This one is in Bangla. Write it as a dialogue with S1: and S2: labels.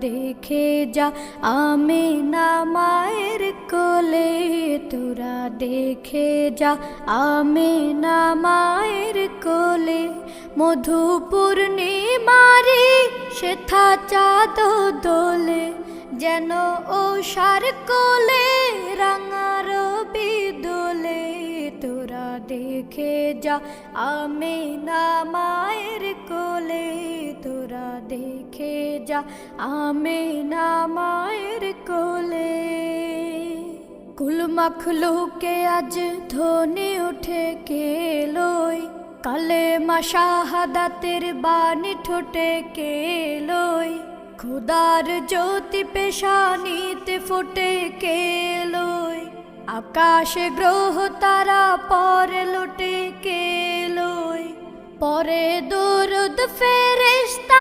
S1: দেখে যা আমিনা মায়ের কোলে, তোরা দেখে যা আমিনা মায়ের কোলে। মধু পূর্ণিমারি সেথা চাঁদ দোলে, যেন ওষার কোলে রাঙা রবি দোলে। তোরা দেখে যা আমিনা মায়ের কোলে, তোরা দেখে যা আমিনা মায়ের কোলে। কুল মখলুকে আজ ধ্বনি উঠে কেলোই, কালেমা শাহাদাতের বাণী ঠোঁটে কেলোই। খুদার জ্যোতি পেশানিতে ফুটে কেলোই, আকাশে গ্রহ তারা পরে লুটে কেলোই। পরে দুরুদ ফেরেশতা